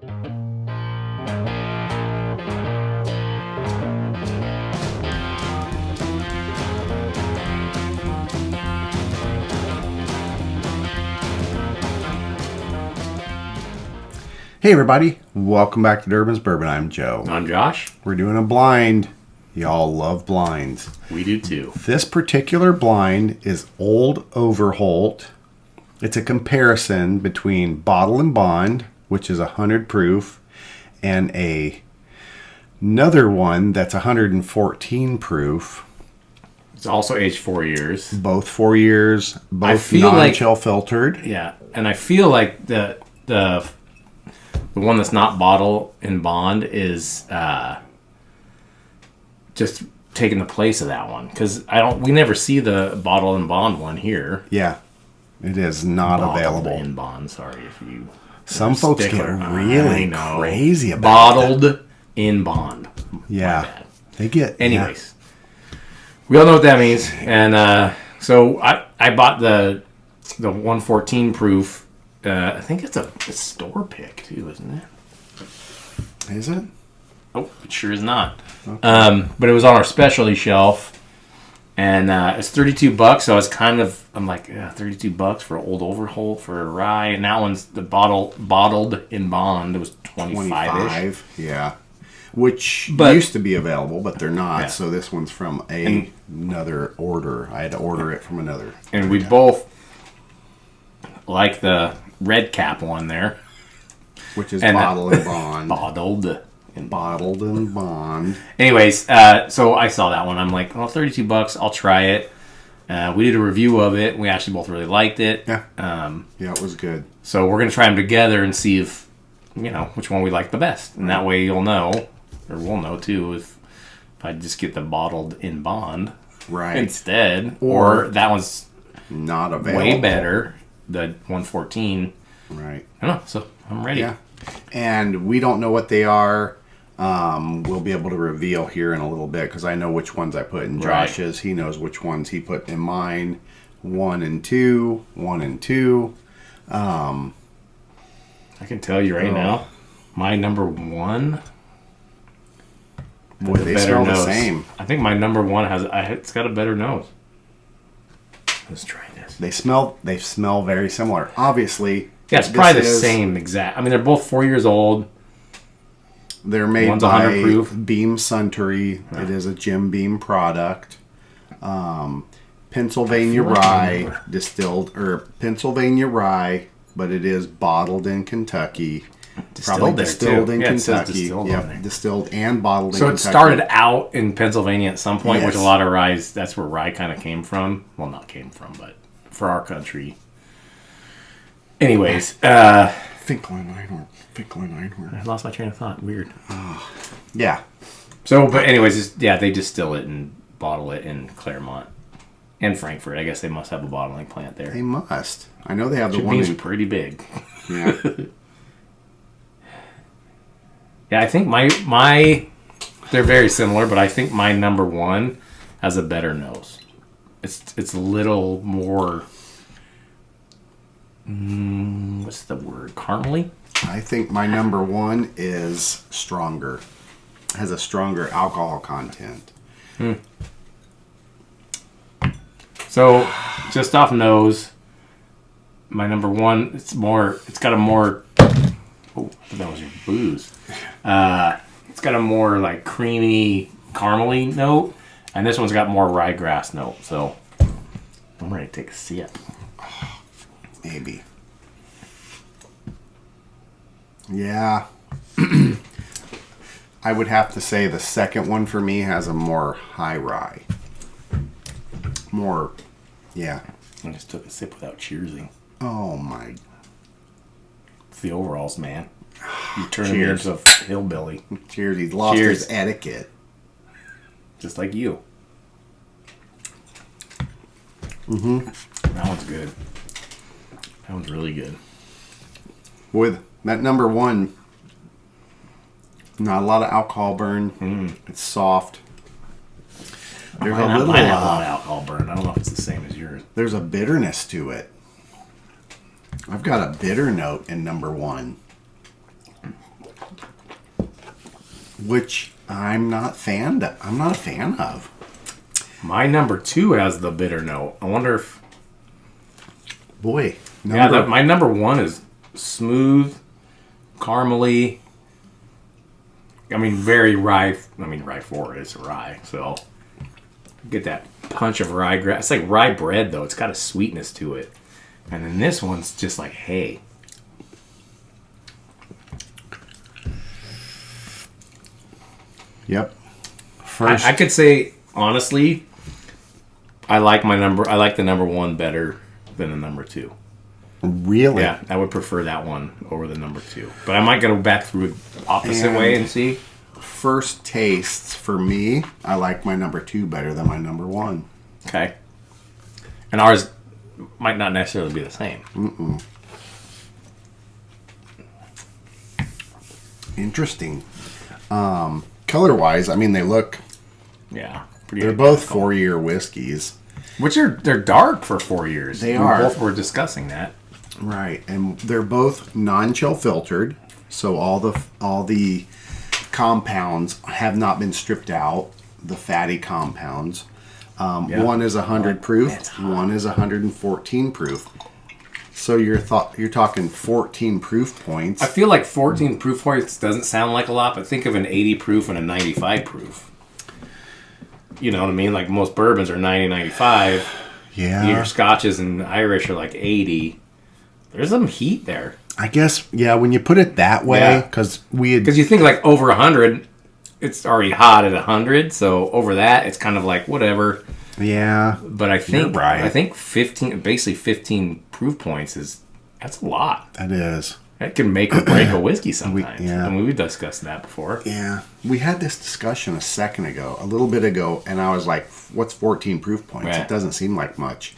Hey everybody, welcome back to Durbin's Bourbon. I'm Joe. I'm Josh. We're doing a blind. Y'all love blinds. We do too. This particular blind is Old Overholt. It's a comparison between Bottle and Bond, which is 100 proof, and another one that's 114 proof. It's also aged 4 years. Both 4 years, both non-chill filtered. Yeah, and I feel like the one that's not bottle and bond is just taking the place of that one, because we never see the bottle and bond one here. Yeah, it is not available. Bottled in bond. Sorry if you. Some folks get really crazy about bottled in bond. Yeah, they get. Anyways, we all know what that means, and so I bought the 114 proof. I think it's a store pick too, isn't it? Is it? Oh, it sure is not. Okay. But it was on our specialty shelf, and it's $32. So I'm like, yeah, $32 for Old Overholt for a rye, and that one's the bottled in bond. It was 25-ish. Yeah, which used to be available, but they're not. Yeah. So this one's from another order. I had to order it from another. And we both like the red cap one there, which is bottle and bond. Bottled and bond. Anyways, so I saw that one. I'm like, well, $32. I'll try it. We did a review of it. We actually both really liked it. Yeah. Yeah, it was good. So we're gonna try them together and see if which one we like the best, and that way you'll know, or we'll know too, if I just get the bottled in bond instead, or that one's not available. Way better. The 114. Right. I don't know, so I'm ready. Yeah. And we don't know what they are. We'll be able to reveal here in a little bit, because I know which ones I put in Josh's. He knows which ones he put in mine. 1 and 2. 1 and 2. I can tell you right now, my number one. Boy, they smell the same. I think my number one it's got a better nose. Let's try this. They smell very similar. Obviously. Yeah, it's probably the same exact. I mean, they're both 4 years old. They're made by Beam Suntory. It is a Jim Beam product. Pennsylvania rye Pennsylvania rye, but it is bottled in Kentucky. Distilled in Kentucky. Distilled and bottled in Kentucky. So it started out in Pennsylvania at some point, which a lot of ryes, that's where rye kind of came from. Well, not came from, but for our country. Anyways. Finkling Einhorn. I lost my train of thought. Weird. Yeah. So, but anyways, they distill it and bottle it in Claremont and Frankfurt. I guess they must have a bottling plant there. They must. I know they have the one. It's pretty big. Yeah. Yeah, I think they're very similar, but I think my number one has a better nose. It's a little more, what's the word? Caramely? I think my number one is stronger. Has a stronger alcohol content. So, just off nose, my number one, it's got a more, oh, that was your booze. It's got a more like creamy, caramely note, and this one's got more ryegrass note. So I'm ready to take a sip. Maybe. Yeah. I would have to say the second one for me has a more high rye. More, yeah. I just took a sip without cheersing. Oh my. It's the overalls, man. You turn him into a hillbilly. Cheers. He's lost his etiquette. Just like you. Mm-hmm. That one's good. That one's really good. With that number one, not a lot of alcohol burn. It's soft. There's mine have a lot of alcohol burn. I don't know if it's the same as yours. There's a bitterness to it. I've got a bitter note in number one. which I'm not a fan of. My number 2 has the bitter note. I wonder if... Boy. My number 1 is smooth, caramely. I mean, very rye. I mean, rye 4 is rye, so get that punch of rye. It's like rye bread, though. It's got a sweetness to it. And then this one's just like hay. Yep. First, I could say, honestly, I like the number 1 better than the number 2. really? Yeah, I would prefer that one over the number 2. But I might go back through the opposite way and see. First tastes for me, I like my number 2 better than my number 1. Okay. And ours might not necessarily be the same. Interesting. Color-wise, I mean, they look... Yeah. They're both 4-year whiskeys. They're dark for 4 years. They are. Both were discussing that. Right, and they're both non-chill filtered, so all the compounds have not been stripped out. The fatty compounds. One is 100 proof. One is 114 proof. So you're talking 14 proof points. I feel like 14 proof points doesn't sound like a lot, but think of an 80 proof and a 95 proof. You know what I mean? Like most bourbons are 90, 95. Yeah. Your Scotches and Irish are like 80. There's some heat there. I guess, yeah, when you put it that way, because you think like over 100, it's already hot at 100, so over that, it's kind of like whatever. Yeah. But I think right. I think 15 proof points that's a lot. That is. That can make or break a whiskey sometimes. Yeah. I mean, we've discussed that before. Yeah. We had this discussion a little bit ago, and I was like, what's 14 proof points? Right. It doesn't seem like much.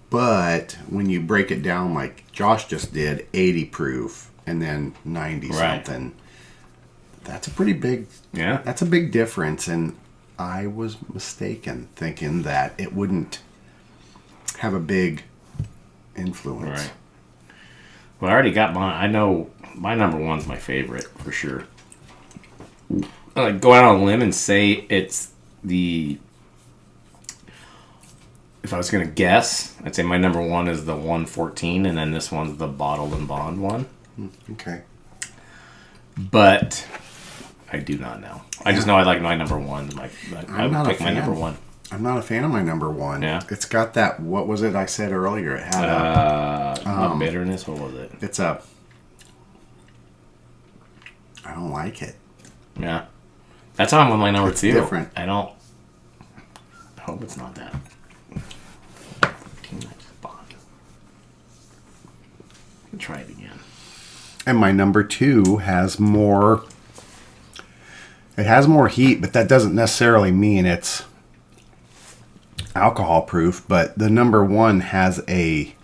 But when you break it down like Josh just did, 80 proof and then 90 something, that's a pretty big... Yeah. That's a big difference, and I was mistaken thinking that it wouldn't have a big influence. Right. Well, I already got mine. I know my number 1's my favorite for sure. I like go out on a limb and say it's the... If I was going to guess, I'd say my number 1 is the 114, and then this one's the bottled and bond one. Okay. But I do not know. I just know I like my number 1. I would pick my number 1. I'm not a fan of my number 1. Yeah. It's got that, what was it I said earlier? It had not bitterness. What was it? It's I don't like it. Yeah. That's how I'm with my number 2. Different. I hope it's not that. Bond. Try it again. And my number 2 has more... It has more heat, but that doesn't necessarily mean it's alcohol proof. But the number 1 has a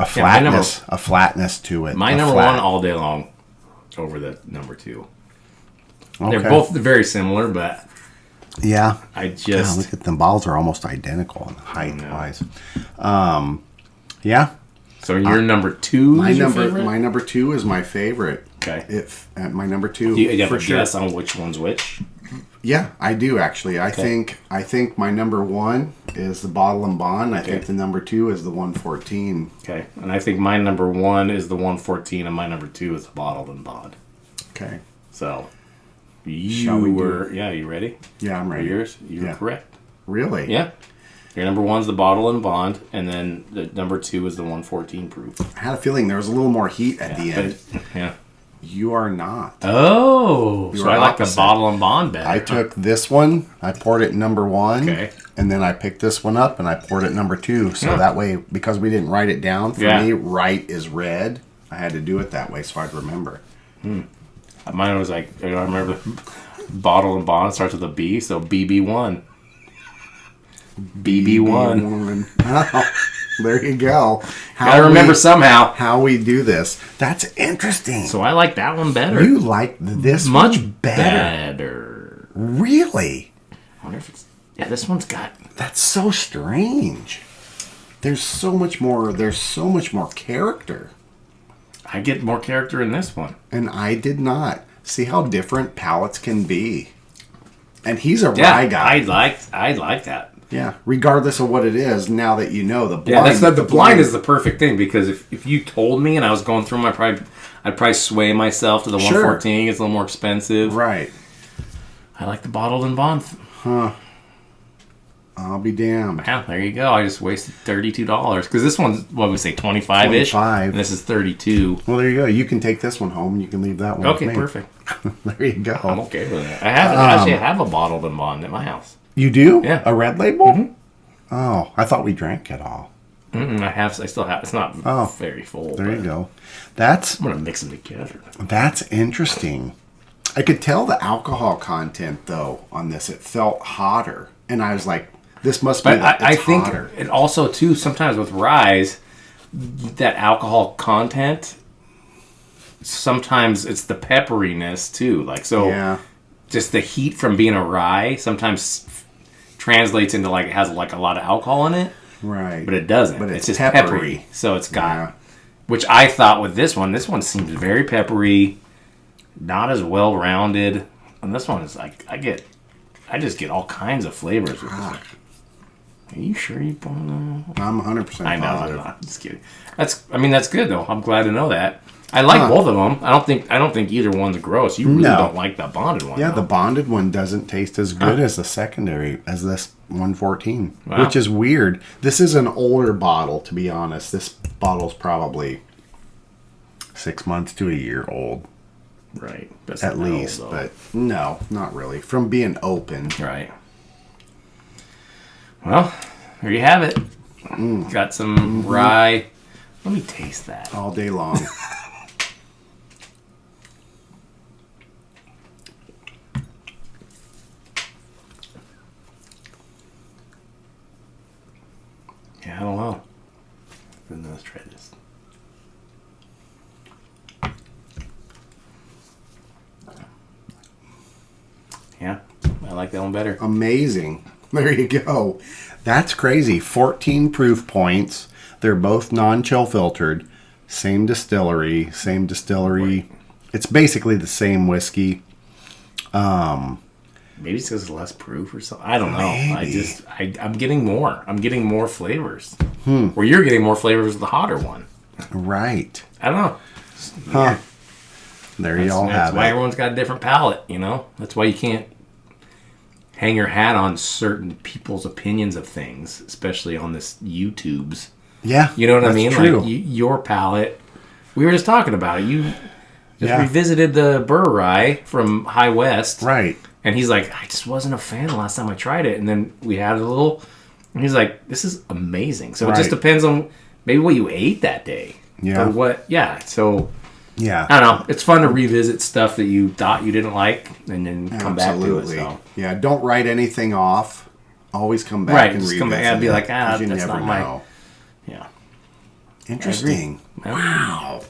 flatness to it. My number 1 all day long over the number 2. Okay. They're both very similar, but yeah, I just look at them. Bottles are almost identical height wise. Yeah. So your number 2 is your favorite? My number 2 is my favorite. Okay. My number 2. Do you have a guess on which one's which? Yeah, I do actually. I think my number 1 is the bottle and bond. I think the number 2 is the 114. Okay, and I think my number 1 is the 114, and my number 2 is the bottled and bond. Okay. So you ready? Yeah, I'm ready. For yours, you're correct. Really? Yeah. Your number 1's the bottle and bond, and then the number 2 is the 114 proof. I had a feeling there was a little more heat at the end. Yeah. You are not. Oh, so I like the bottle and bond better. I took this one, I poured it number 1, and then I picked this one up and I poured it number 2. So that way, because we didn't write it down, for me, right is red. I had to do it that way so I'd remember. Mine was like, I remember bottle and bond starts with a B, so BB1. BB1. Oh, there you go. Gotta remember somehow how we do this. That's interesting. So I like that one better. You like this much one better. Really? I wonder if it's... Yeah, this one's got... That's so strange. There's so much more character. I get more character in this one. And I did not. See how different palates can be. And he's a rye guy. I like that. Yeah, regardless of what it is, now that you know the blind. Yeah, the blind is the perfect thing, because if you told me and I was going through I'd probably sway myself to the 114. It's a little more expensive. Right. I like the bottled and bond. Huh. I'll be damned. Yeah, there you go. I just wasted $32 because this one's what we say 25-ish. 25. And this is 32. Well, there you go. You can take this one home and you can leave that one. Okay, with me. perfect. There you go. I'm okay with it. I have a bottled and bond at my house. You do? Yeah. A red label? Mm-hmm. Oh, I thought we drank it all. I still have. It's not very full. There you go. I'm gonna mix them together. That's interesting. I could tell the alcohol content though on this. It felt hotter, and I was like, "This must be." But I think hotter. it also too sometimes with rye, that alcohol content. Sometimes it's the pepperiness too. Yeah. Just the heat from being a rye sometimes translates into it has a lot of alcohol in it. Right. But it doesn't. But it's just peppery. So it's got, Yeah. which I thought with this one seems very peppery, not as well rounded. And this one is I just get all kinds of flavors with this one. Are you sure you want to? I'm 100% I know, positive. I'm not. Just kidding. That's good though. I'm glad to know that. I like both of them. I don't think either one's gross. You really don't like the bonded one. Yeah, though. the bonded one doesn't taste as good as the secondary, as this 114, Wow. which is weird. This is an older bottle, to be honest. This bottle's probably 6 months to a year old. Right. That's At not least, old, though. but no, not really. From being open. Right. Well, there you have it. Got some rye. Let me taste that. All day long. Yeah, I don't know. Let's try this. Yeah, I like that one better. Amazing. There you go. That's crazy. 14 proof points. They're both non-chill filtered. Same distillery. Right. It's basically the same whiskey. Maybe it's because it's less proof or something. I don't know. Maybe. I'm getting more. I'm getting more flavors. Where you're getting more flavors with the hotter one. Right. I don't know. Huh. There you all That's have why it. everyone's got a different palate, you know? That's why you can't hang your hat on certain people's opinions of things, especially on this YouTubes. Yeah. You know what I mean? True. Like your palate. We were just talking about it. You just Yeah. revisited the Burr Rye from High West. Right. And he's like, I just wasn't a fan the last time I tried it. And then we had a little, and he's like, this is amazing. So it just Right. depends on maybe what you ate that day. Yeah. Or what, yeah. So Yeah. I don't know. It's fun to revisit stuff that you thought you didn't like and then come back to it. So. Yeah. Don't write anything off. Always come back Right, and just revisit come back and be it, like, 'cause you that's never not my- know. Yeah. Interesting. Wow.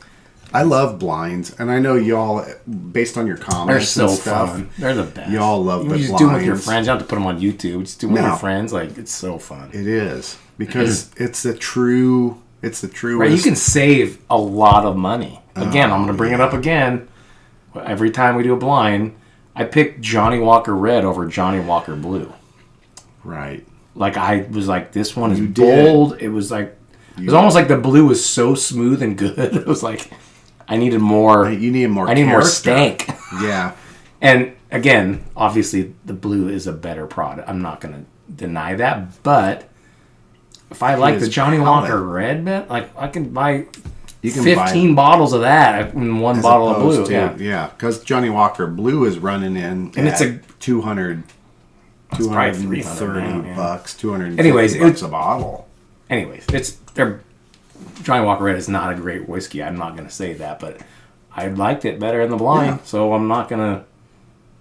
I love blinds, and I know y'all, based on your They're comments so and stuff, fun. They're the best. y'all love you the just do them with your blinds. friends. You don't have to put them on YouTube. Just do them with No. your friends. Like, it's so fun. It is because it's the true. It's the true. Right, you can save a lot of money. Again, I'm going to bring it up again. Every time we do a blind, I pick Johnny Walker Red over Johnny Walker Blue. Right. Like, I was like, this one is You did. bold. It was like, it was almost like the blue was so smooth and good. It was like, I needed more. You need more. I need more character. stank. Yeah. And again, obviously, the blue is a better product. I'm not going to deny that. But if I like the His Johnny palate. Walker Red bit, like I can buy You can 15 bottles of that in one as bottle of opposed blue. to- yeah. Because Johnny Walker Blue is running in, And it's at 200, probably 230 $300 now, yeah. bucks, 250 Anyways, bucks a bottle. Anyways, Johnny Walker Red is not a great whiskey. I'm not going to say that, but I liked it better in the blind, so I'm not going to a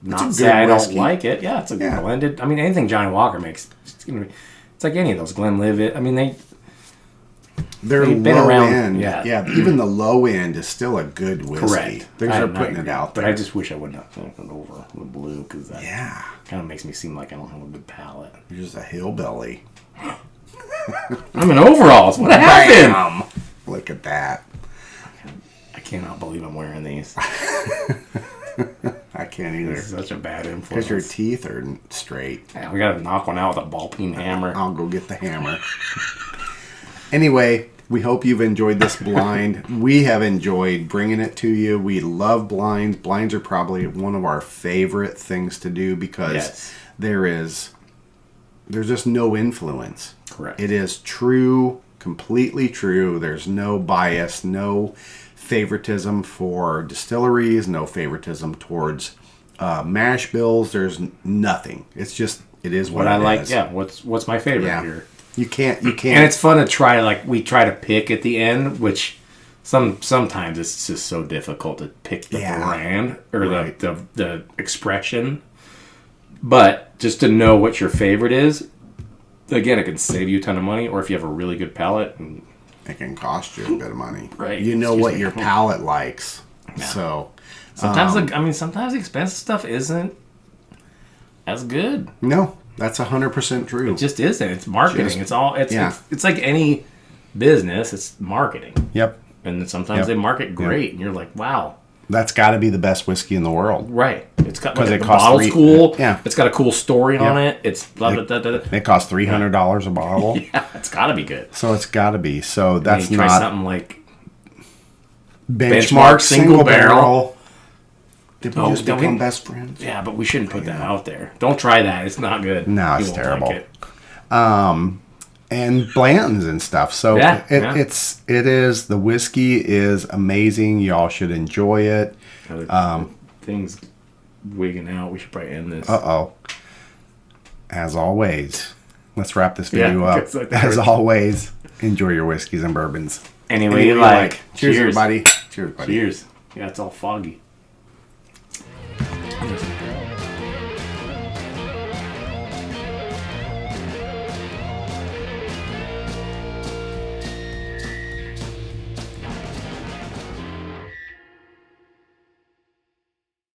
not good say I don't whiskey. like it. Yeah, it's a Yeah. blended. I mean, anything Johnny Walker makes, it's like any of those Glenlivet. I mean, They're They've been low around- end. yeah. Even the low end is still a good whiskey. correct. They're I putting it agree. out But there. I just wish I wouldn't have taken it over the blue because that Yeah. kind of makes me seem like I don't have a good palate. You're just a hillbilly. I'm in overalls. What happened? Look at that. I can't cannot believe I'm wearing these. I can't either. This is such a bad influence. Because your teeth are straight. Yeah, we gotta knock one out with a ball peen hammer. I'll go get the hammer. Anyway, we hope you've enjoyed this blind. We have enjoyed bringing it to you. We love blinds. Blinds are probably one of our favorite things to do because there's just no influence. Correct. It is true, completely true. There's no bias, no favoritism for distilleries, no favoritism towards mash bills. There's nothing. It's just, it is what I it like. is. Yeah. What's my favorite here? You can't. And it's fun to try. Like we try to pick at the end, which sometimes it's just so difficult to pick the brand or the expression. But just to know what your favorite is, again, it can save you a ton of money. Or if you have a really good palate, and it can cost you a bit of money. Right. You know what your palate likes. Yeah. So sometimes, sometimes the expensive stuff isn't as good. No, that's 100% true. It just isn't. It's marketing. It's like any business. It's marketing. Yep. And then sometimes they market great, and you're like, wow. That's got to be the best whiskey in the world. Right. It's got because the bottle's cool. Yeah. It's got a cool story on it. It's blah, blah, blah, blah. It costs $300 a bottle. Yeah, it's got to be good. So it's got to be. So that's try not something like Benchmark single barrel. Did we just become best friends? Yeah, but we shouldn't put that out there. Don't try that. It's not good. No, it's terrible. Like and Blanton's and stuff. So the whiskey is amazing. Y'all should enjoy it. Things wigging out. We should probably end this. As always, let's wrap this video up. As always, enjoy your whiskeys and bourbons. Anyway, you like. Cheers, everybody. Cheers, buddy. Cheers. Yeah, it's all foggy.